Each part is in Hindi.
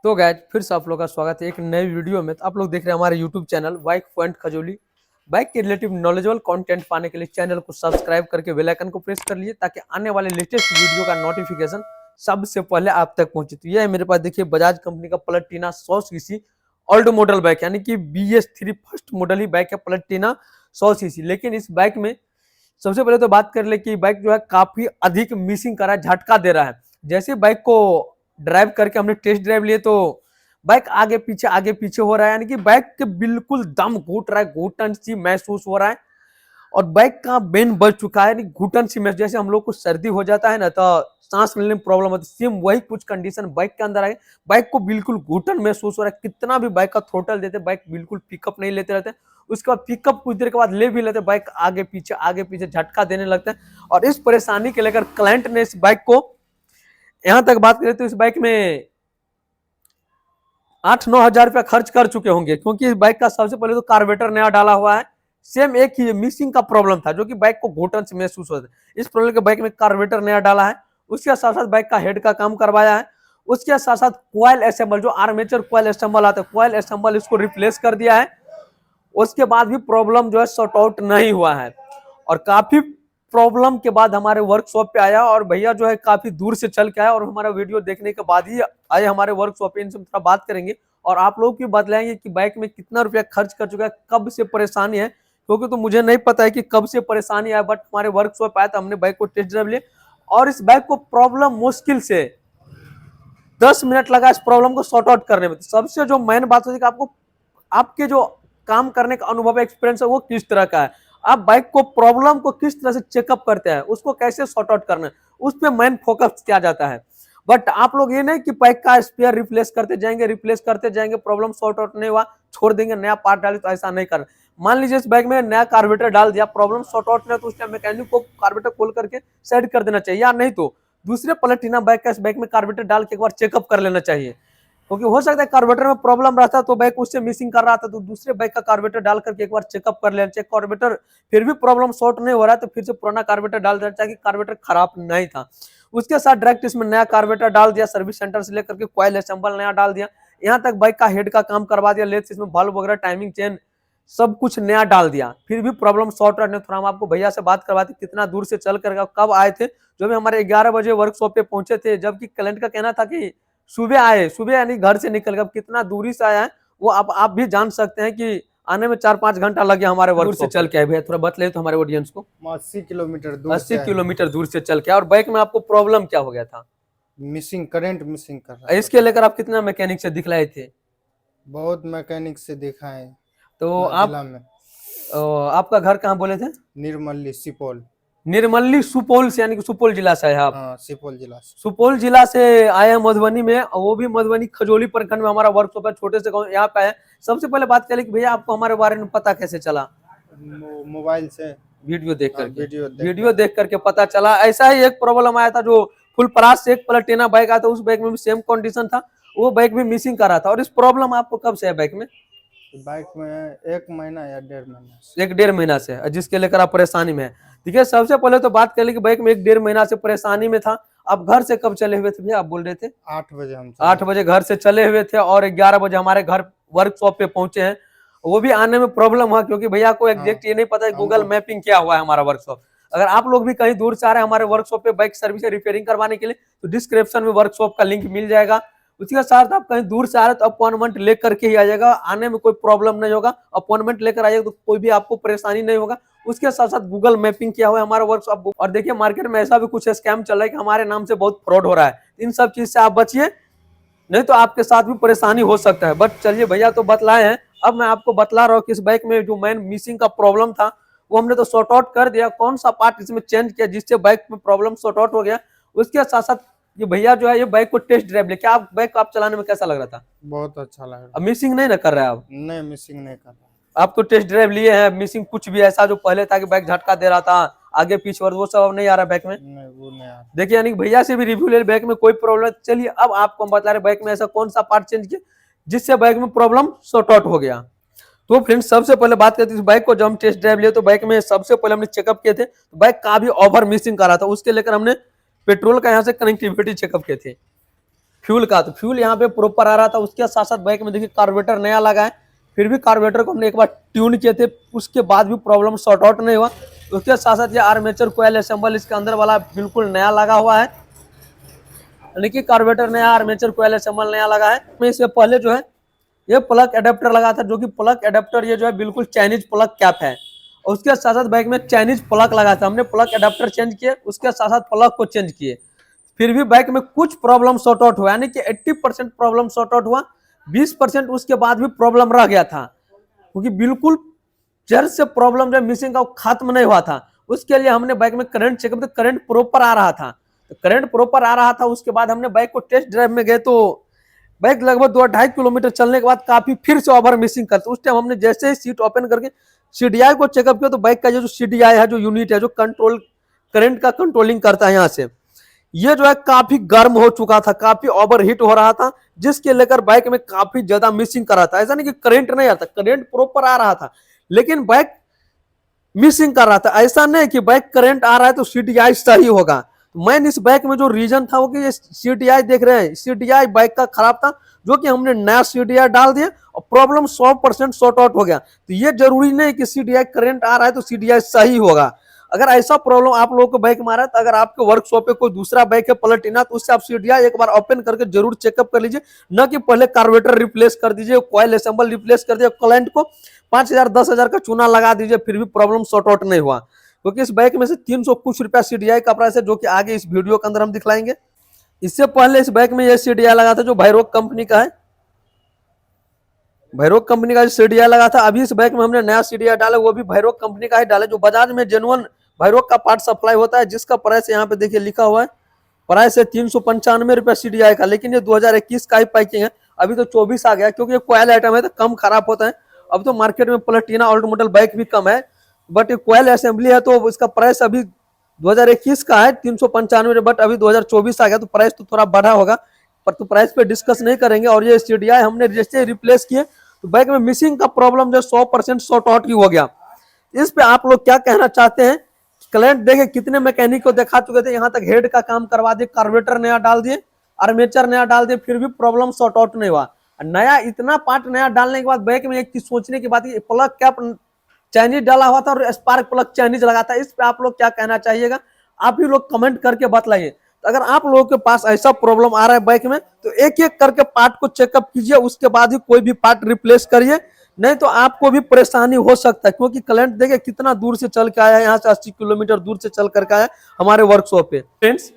तो गाइज फिर से आप लोग का स्वागत है एक नई वीडियो में। तो आप लोग देख रहे हैं हमारे YouTube channel bike point Khajoli. Bike के रिलेटिव नॉलेजेबल कंटेंट पाने के लिए चैनल को सब्सक्राइब करके बेल आइकन को प्रेस कर लीजिए ताकि आने वाले लेटेस्ट वीडियो का नोटिफिकेशन सबसे पहले आप तक पहुंचे। तो यह मेरे पास देखिए बजाज कंपनी का Platina 100 CC old model bike यानी कि BS3 फर्स्ट मॉडल ही बाइक है प्लैटिना 100 सीसी। लेकिन इस बाइक में सबसे पहले तो बात कर ले कि बाइक जो है काफी अधिक मिसिंग कर रहा है, झटका दे रहा है। जैसे बाइक को ड्राइव करके हमने टेस्ट ड्राइव लिए तो बाइक आगे पीछे हो रहा है, यानी कि बाइक के बिल्कुल दम घुट रहा है, घुटन सी महसूस हो रहा है। और बाइक का बेन बच चुका है, घुटन सी महसूस, जैसे हम लोग को सर्दी हो जाता है ना तो सांस लेने में प्रॉब्लम होती है, सेम वही कुछ कंडीशन बाइक के अंदर है। बाइक को बिल्कुल घुटन महसूस हो रहा है, कितना भी बाइक का थ्रोटल देते बाइक बिल्कुल पिकअप नहीं लेते रहते। उसके बाद पिकअप कुछ देर के बाद ले भी लेते, बाइक आगे पीछे झटका देने लगता है। और इस परेशानी के लेकर क्लाइंट ने इस बाइक को, यहां तक बात करें तो इस बाइक में 8-9 हजार रुपया खर्च कर चुके होंगे, क्योंकि इस बाइक का सबसे पहले तो कार्बोरेटर नया डाला हुआ है। सेम एक ही मिसिंग का प्रॉब्लम था जो कि बाइक को घुटन से महसूस होता है। इस प्रॉब्लम के बाइक में कार्बोरेटर नया डाला है, उसके साथ साथ बाइक का हेड का काम करवाया है, उसके साथ साथ कॉइल असेंबल जो आर्मेचर कॉइल असेंबल आता है, कॉइल असेंबल इसको रिप्लेस कर दिया है। उसके बाद भी प्रॉब्लम जो है सॉर्ट आउट नहीं हुआ है। और काफी प्रॉब्लम के बाद हमारे वर्कशॉप पे आया और भैया जो है काफी दूर से चल के आया और हमारा वीडियो देखने के बाद ही आए हमारे वर्कशॉप पे। इनसे थोड़ा बात करेंगे और आप लोग भी बतलाएंगे कि बाइक में कितना रुपया खर्च कर चुका है, कब से परेशानी है, क्योंकि तो मुझे नहीं पता है कि कब से परेशानी है। बट हमारे वर्कशॉप आया तो हमने बाइक को टेस्ट ड्राइव लिया और इस बाइक को प्रॉब्लम मुश्किल से 10 मिनट लगा इस प्रॉब्लम को सॉर्ट आउट करने में। तो सबसे जो मेन बात होती है कि आपको आपके जो काम करने का अनुभव एक्सपीरियंस है वो किस तरह का है, आप बाइक को प्रॉब्लम को किस तरह से चेकअप करते हैं, उसको कैसे सॉर्ट आउट करना है, उस पर मेन फोकस किया जाता है। बट आप लोग ये नहीं कि बाइक का स्पेयर रिप्लेस करते जाएंगे, प्रॉब्लम सॉर्ट आउट नहीं हुआ छोड़ देंगे, नया पार्ट डाले, तो ऐसा नहीं कर। मान लीजिए इस बाइक में नया कार्बोरेटर डाल दिया, प्रॉब्लम सॉर्ट आउट नहीं तो उस टाइम मैकेनिक को कार्बोरेटर खोल करके साइड कर देना चाहिए, या नहीं तो दूसरे प्लैटिना बाइक का इस बाइक में कार्बोरेटर डाल के एक बार चेकअप कर लेना चाहिए। क्योंकि हो सकता है कार्बोरेटर में प्रॉब्लम रहता तो बाइक उससे मिसिंग कर रहा था, तो दूसरे बाइक का कार्बोरेटर डाल करके एक बार चेकअप कर लेना चाहिए। कार्बोरेटर फिर भी प्रॉब्लम सॉर्ट नहीं हो रहा है तो फिर से पुराना कार्बोरेटर डाल देना चाहिए, कार्बोरेटर खराब नहीं था। उसके साथ डायरेक्ट इसमें नया कार्बोरेटर डाल दिया, सर्विस सेंटर से लेकर के कॉइल असेंबल नया डाल दिया, यहाँ तक बाइक का हेड का काम करवा दिया, लेट्स इसमें बल्ब वगैरह टाइमिंग चेन सब कुछ नया डाल दिया, फिर भी प्रॉब्लम सॉर्ट आउट नहीं। थोड़ा हम आपको भैया से बात करवाते कितना दूर से चल कर कब आए थे, जो भी हमारे 11 बजे वर्कशॉप पे पहुंचे थे, जबकि क्लाइंट का कहना था कि सुबह आए, सुबह यानी घर से निकल कर कितना दूरी से आया है वो आप भी जान सकते हैं कि आने में 4-5 घंटा लग गया हमारे वर्क से चल के आए। भैया थोड़ा बतलाइए तो हमारे ऑडियंस को। 80 किलोमीटर दूर 80 किलोमीटर दूर से चल के आए और बाइक में आपको प्रॉब्लम क्या हो गया था? मिसिंग करंट मिसिंग कर रहा इसके लेकर आप कितना मैकेनिक से दिखलाए थे? बहुत मैकेनिक से दिखाए। तो आप में आपका घर कहाँ बोले थे? निर्मली सुपौल। निर्मली सुपौल से, यानी कि सुपौल जिला से है आप? हाँ, सुपौल जिला से। सुपौल जिला से आए हैं मधुबनी में, वो भी मधुबनी खजोली प्रखंड में हमारा वर्कशॉप है, छोटे से गांव यहाँ पे है। सबसे पहले बात करें कि भैया आपको हमारे बारे में पता कैसे चला? मोबाइल से वीडियो देख करके। वीडियो देख करके पता चला। ऐसा ही एक प्रॉब्लम आया था जो फुल प्राइस से एक प्लैटिना बाइक आया था, उस बाइक में भी सेम कंडीशन था, वो बाइक भी मिसिंग कर रहा था। और इस प्रॉब्लम आपको कब से है बाइक में? 1 महीना या 1.5 महीना से। 1-1.5 महीना से, जिसके लेकर आप परेशानी में है। ठीक है, सबसे पहले तो बात कर ले कि बाइक में 1-1.5 महीना से परेशानी में था। आप घर से कब चले हुए थे भैया, आप बोल रहे थे? 8 बजे हम 8 बजे घर से चले हुए थे और 11 बजे हमारे घर वर्कशॉप पे पहुंचे हैं। वो भी आने में प्रॉब्लम हुआ क्योंकि भैया को एग्जैक्ट ये नहीं पता है गूगल मैपिंग क्या हुआ है हमारा वर्कशॉप। अगर आप लोग भी कहीं दूर से आ रहे हैं हमारे वर्कशॉप पे बाइक सर्विस रिपेयरिंग करवाने के लिए, तो डिस्क्रिप्शन में वर्कशॉप का लिंक मिल जाएगा। उसके साथ आप कहीं दूर से आ रहे हैं तो अपॉइंटमेंट लेकर के ही आ जाएगा, आने में कोई प्रॉब्लम नहीं होगा। अपॉइंटमेंट लेकर आइएगा तो कोई भी आपको परेशानी नहीं होगा। उसके साथ साथ गूगल मैपिंग किया हुआ है हमारा वर्कशॉप। और देखिए मार्केट में ऐसा भी कुछ स्कैम चल रहा है कि हमारे नाम से बहुत फ्रॉड हो रहा है, इन सब चीज से आप बचिए, नहीं तो आपके साथ भी परेशानी हो सकता है। बट चलिए भैया तो बतलाए हैं, अब मैं आपको बतला रहा हूँ कि इस बाइक में जो मेन मिसिंग का प्रॉब्लम था वो हमने तो सॉर्ट आउट कर दिया। कौन सा पार्ट इसमें चेंज किया जिससे बाइक में प्रॉब्लम सॉर्ट आउट हो गया, उसके साथ साथ ये भैया जो है ये बाइक को टेस्ट ड्राइव ले, क्या आप बाइक को आप चलाने में कैसा लग रहा था? बहुत अच्छा लग रहा। अब मिसिंग नहीं ना कर रहे हैं आप? नहीं, मिसिंग नहीं कर रहा। आप तो टेस्ट ड्राइव लिए हैं, मिसिंग कुछ भी ऐसा जो पहले था कि बाइक झटका दे रहा था आगे पीछे, और वो सब नहीं आ रहा बाइक में? नहीं, वो नहीं आ रहा। देखिए यानी भैया से भी रिव्यू ले, बाइक में कोई प्रॉब्लम। चलिए अब आपको बता रहे बाइक में ऐसा कौन सा पार्ट चेंज किया जिससे बाइक में प्रॉब्लम सॉर्ट आउट हो गया। तो फ्रेंड्स सबसे पहले बात करते हैं इस बाइक को, जब हम टेस्ट ड्राइव लिए तो बाइक में सबसे पहले हमने चेकअप किए थे, तो बाइक काफी ओवर मिसिंग कर रहा था। उसके लेकर हमने पेट्रोल का यहाँ से कनेक्टिविटी चेकअप किए थे। फ्यूल का, तो फ्यूल यहाँ पे प्रॉपर आ रहा था। उसके साथ साथ बाइक में देखिए कार्बोरेटर नया लगा है, फिर भी कार्बोरेटर को हमने एक बार ट्यून किए थे, उसके बाद भी प्रॉब्लम सॉर्ट आउट नहीं हुआ। उसके साथ साथ ये आर्मेचर कोयल असेंबल इसके अंदर वाला बिल्कुल नया लगा हुआ है, यानी कि कार्बोरेटर नया, आर्मेचर कोयल असेंबल नया लगा है। मैं इससे पहले जो है ये प्लग एडेप्टर लगा था, जो कि प्लग एडेप्टर ये जो है बिल्कुल चाइनीज प्लग कैप है। और उसके साथ साथ बाइक में चाइनीज प्लग लगा था, हमने प्लग एडेप्टर चेंज किए, उसके साथ साथ प्लग को चेंज किए, फिर भी बाइक में कुछ प्रॉब्लम सॉर्ट आउट हुआ, यानी कि 80% प्रॉब्लम सॉर्ट आउट हुआ, 20% उसके बाद भी प्रॉब्लम रह गया था, क्योंकि बिल्कुल जड़ से प्रॉब्लम जो मिसिंग का खत्म नहीं हुआ था। उसके लिए हमने बाइक में करंट चेकअप, तो करंट प्रॉपर आ रहा था, तो करंट प्रॉपर आ रहा था। उसके बाद हमने बाइक को टेस्ट ड्राइव में गए, तो बाइक लगभग 2-2.5 किलोमीटर चलने के बाद काफी फिर से ओवर मिसिंग करते। उस टाइम हमने जैसे ही सीट ओपन करके सीडीआई को चेकअप किया, तो बाइक का जो सीडीआई है, जो यूनिट है, जो कंट्रोल करंट का कंट्रोलिंग करता है यहाँ से, ये जो है काफी गर्म हो चुका था, काफी ओवर हीट हो रहा था, जिसके लेकर बाइक में काफी ज्यादा मिसिंग कर रहा था। ऐसा नहीं कि करंट नहीं आता, करंट प्रॉपर आ रहा था, लेकिन बाइक मिसिंग कर रहा था। ऐसा नहीं कि बाइक करंट आ रहा है तो सीडीआई सही होगा। मैंने इस बाइक में जो रीजन था वो कि ये सीडीआई देख रहे हैं, सीडीआई बाइक का खराब था, जो कि हमने नया सीडीआई डाल दिया और प्रॉब्लम 100% सॉर्ट आउट हो गया। तो ये जरूरी नहीं कि सीडीआई करंट आ रहा है तो सीडीआई सही होगा। अगर ऐसा प्रॉब्लम आप लोगों को बाइक में आ रहा है, तो अगर आपके वर्कशॉप पे कोई दूसरा बाइक है पलटिना, तो उससे आप सीडीआई एक बार ओपन करके जरूर चेकअप कर लीजिए, न कि पहले कार्बोरेटर रिप्लेस कर दीजिए, कॉइल असेंबल रिप्लेस कर दीजिए, क्लाइंट को 5,000-10,000 का चूना लगा दीजिए, फिर भी प्रॉब्लम सॉर्ट आउट नहीं हुआ। क्योंकि इस बाइक में से 300 कुछ रुपया सीडीआई का प्राइस है, जो कि आगे इस वीडियो के अंदर हम दिखलाएंगे। इससे पहले इस बाइक में ये सीडीआई लगा था, जो भैरोग कंपनी का है, भैरोग कंपनी का सीडीआई लगा था। अभी इस बाइक में हमने नया सीडीआई डाला, वो भी भैरोग कंपनी का ही डाला, जो बाजार में जेन्युइन भैरोग का पार्ट सप्लाई होता है, जिसका प्राइस यहाँ पे देखिए लिखा हुआ है, प्राइस है 395 रुपया सीडीआई का। लेकिन ये 2021 का ही पैकिंग है, अभी तो 24 आ गया, क्योंकि ये कॉयल आइटम है तो कम खराब होता है। अब तो मार्केट में प्लेटिना ओल्ड मॉडल बाइक भी कम है, बट ये कॉयल असेंबली है, तो इसका प्राइस अभी 2021 का है 395, बट अभी 2024 आ गया, तो प्राइस तो थोड़ा बढ़ा होगा, पर तो प्राइस पे डिस्कस नहीं करेंगे। और ये सीडीआई हमने जैसे रिप्लेस किए, तो बाइक में मिसिंग का प्रॉब्लम जो 100% सॉर्ट आउट ही हो गया। इस पे आप लोग क्या कहना चाहते हैं? क्लाइंट देखे कितने मैकेनिक को दिखा चुके थे, यहाँ तक हेड का काम करवा दिए, कार्बोरेटर नया डाल दिए, आर्मेचर नया डाल दिए, फिर भी प्रॉब्लम सॉर्ट आउट नहीं हुआ। नया इतना पार्ट नया डालने के बाद बाइक में एक चीज सोचने की बात है, प्लग कैप चाइनीज डाला हुआ था और स्पार्क प्लग चाइनीज लगा था। इस पे आप लोग क्या कहना चाहिएगा? आप ही लोग कमेंट करके बतलाइए। तो अगर आप लोगों के पास ऐसा प्रॉब्लम आ रहा है बाइक में, तो एक एक करके पार्ट को चेकअप कीजिए, उसके बाद ही कोई भी पार्ट रिप्लेस करिए, नहीं तो आपको भी परेशानी हो सकता है। क्योंकि क्लाइंट देखिए कितना दूर से चल के आया है, यहाँ से 80 किलोमीटर दूर से चल करके आया हमारे वर्कशॉप पे। फ्रेंड्स,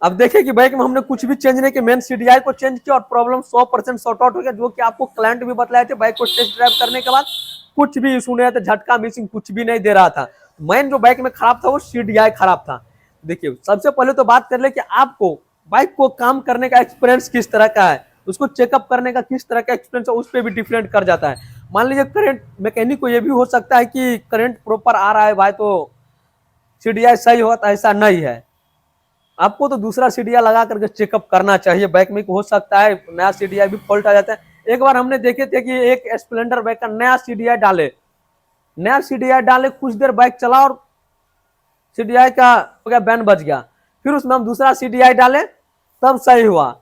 अब देखिए कि बाइक में हमने कुछ भी चेंज नहीं किया, मेन सीडीआई को चेंज किया और प्रॉब्लम 100% सॉर्ट आउट हो गया, जो कि आपको क्लाइंट भी बतलाए थे। बाइक को टेस्ट ड्राइव करने के बाद कुछ भी इशू नहीं था, झटका मिसिंग कुछ भी नहीं दे रहा था। मेन जो बाइक में खराब था वो सीडीआई खराब था। देखिए, सबसे पहले तो बात कर ले कि आपको बाइक को काम करने का एक्सपीरियंस किस तरह का है, उसको चेकअप करने का किस तरह का एक्सपीरियंस है, उस पर भी डिफरेंट कर जाता है। मान लीजिए करंट मैकेनिक को ये भी हो सकता है कि करंट प्रॉपर आ रहा है भाई, तो सीडीआई सही होगा, तो ऐसा नहीं है। आपको तो दूसरा सीडीआई लगा करके चेकअप करना चाहिए। बाइक में हो सकता है नया सीडीआई भी फॉल्ट आ जाता है। एक बार हमने देखे थे कि एक स्प्लेंडर बाइक का नया सीडीआई डाले, कुछ देर बाइक चला और सीडीआई का हो गया, बैन बज गया। फिर उसमें हम दूसरा सीडीआई डाले, तब सही हुआ।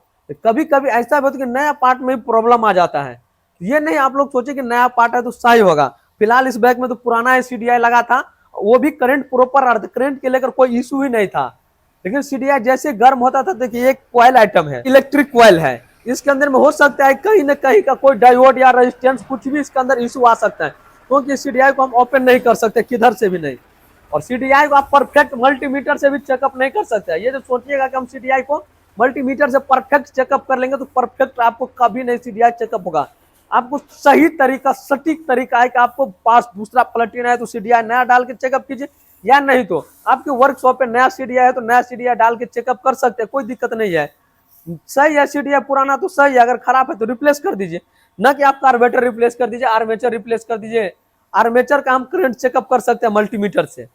कभी कभी ऐसा भी होता है कि नया पार्ट में प्रॉब्लम आ जाता है। ये नहीं आप लोग सोचे कि नया पार्ट है तो सही होगा। फिलहाल इस बाइक में तो पुराना सीडीआई लगा था, वो भी करंट प्रॉपर आ रहा था, करंट के लेकर कोई इशू ही नहीं था। लेकिन सीडीआई जैसे गर्म होता था, देखिए एक कॉइल आइटम है, इलेक्ट्रिक कॉइल है, इसके अंदर में हो सकता है कहीं ना कहीं का कोई डायोड या रेजिस्टेंस कुछ भी इसके अंदर इशू आ सकता है, क्योंकि सीडीआई को हम ओपन नहीं कर सकते किधर से भी नहीं। और सीडीआई को आप परफेक्ट मल्टीमीटर से भी चेकअप नहीं कर सकते। ये जो सोचिएगा कि हम सीडीआई को मल्टीमीटर से परफेक्ट चेकअप कर लेंगे, तो परफेक्ट आपको कभी नहीं सीडीआई चेकअप होगा। आपको सही तरीका, सटीक तरीका है कि आपको पास दूसरा प्लेटिना है तो सीडीआई नया डाल के चेकअप कीजिए, या नहीं तो आपके वर्कशॉप पे नया सीडीआई है तो नया सीडीआई डाल के चेकअप कर सकते हैं, कोई दिक्कत नहीं है। सही है सीडीआई पुराना तो सही है, अगर खराब है तो रिप्लेस कर दीजिए, न कि आप कार्बोरेटर रिप्लेस कर दीजिए, आर्मेचर रिप्लेस कर दीजिए। आर्मेचर का हम करंट चेकअप कर सकते हैं मल्टीमीटर से,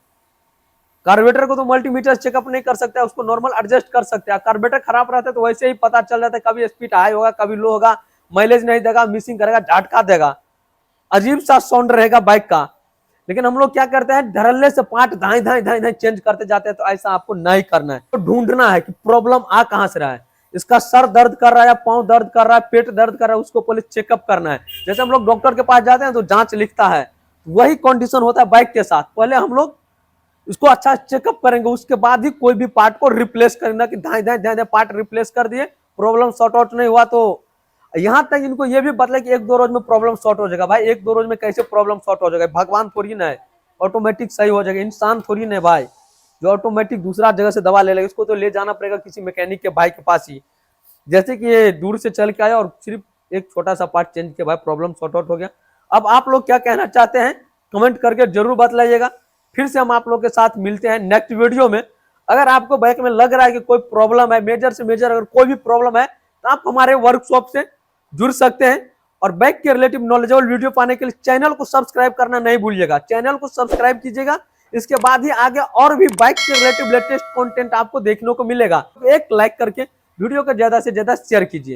कार्बोरेटर को तो मल्टीमीटर चेकअप नहीं कर सकते, उसको नॉर्मल एडजस्ट कर सकते हैं। कार्बोरेटर खराब रहता है तो वैसे ही पता चल जाता है, कभी स्पीड हाई होगा, कभी लो होगा, माइलेज नहीं देगा, मिसिंग करेगा, झटका देगा, अजीब सा साउंड रहेगा बाइक का। लेकिन हम लोग क्या करते हैं, धड़ल्ले से पार्ट धाई धाई धाई धाई चेंज करते जाते हैं, तो ऐसा आपको नहीं करना है। तो ढूंढना है कि प्रॉब्लम आ कहां से रहा है। इसका सर दर्द कर रहा है या पाँव दर्द कर रहा है, पेट दर्द कर रहा है, उसको पहले चेकअप करना है। जैसे हम लोग डॉक्टर के पास जाते हैं तो जांच लिखता है, वही कंडीशन होता है बाइक के साथ। पहले हम लोग इसको अच्छा चेकअप करेंगे, उसके बाद ही कोई भी पार्ट को रिप्लेस करेंगे कि धाए पार्ट रिप्लेस कर दिए, प्रॉब्लम सॉर्ट आउट नहीं हुआ। तो यहाँ तक इनको ये भी बतला कि 1-2 रोज में प्रॉब्लम सॉर्ट हो जाएगा। भाई 1-2 रोज में कैसे प्रॉब्लम सॉर्ट हो जाएगा? भगवान थोड़ी ना है ऑटोमेटिक सही हो जाएगा, इंसान थोड़ी ना है भाई जो ऑटोमेटिक दूसरा जगह से दवा ले लेगा। इसको तो ले जाना पड़ेगा किसी मैकेनिक के भाई के पास ही। जैसे कि ये दूर से चल के आया और सिर्फ एक छोटा सा पार्ट चेंज किया, भाई प्रॉब्लम सॉर्ट आउट हो गया। अब आप लोग क्या कहना चाहते हैं कमेंट करके जरूर बतलाइएगा। फिर से हम आप लोग के साथ मिलते हैं नेक्स्ट वीडियो में। अगर आपको बाइक में लग रहा है कि कोई प्रॉब्लम है, मेजर से मेजर अगर कोई भी प्रॉब्लम है, तो आप हमारे वर्कशॉप से जुड़ सकते हैं। और बाइक के रिलेटिव नॉलेजेबल वीडियो पाने के लिए चैनल को सब्सक्राइब करना नहीं भूलिएगा। चैनल को सब्सक्राइब कीजिएगा, इसके बाद ही आगे और भी बाइक के रिलेटिव लेटेस्ट कंटेंट आपको देखने को मिलेगा। एक लाइक करके वीडियो को ज्यादा से ज्यादा शेयर कीजिए।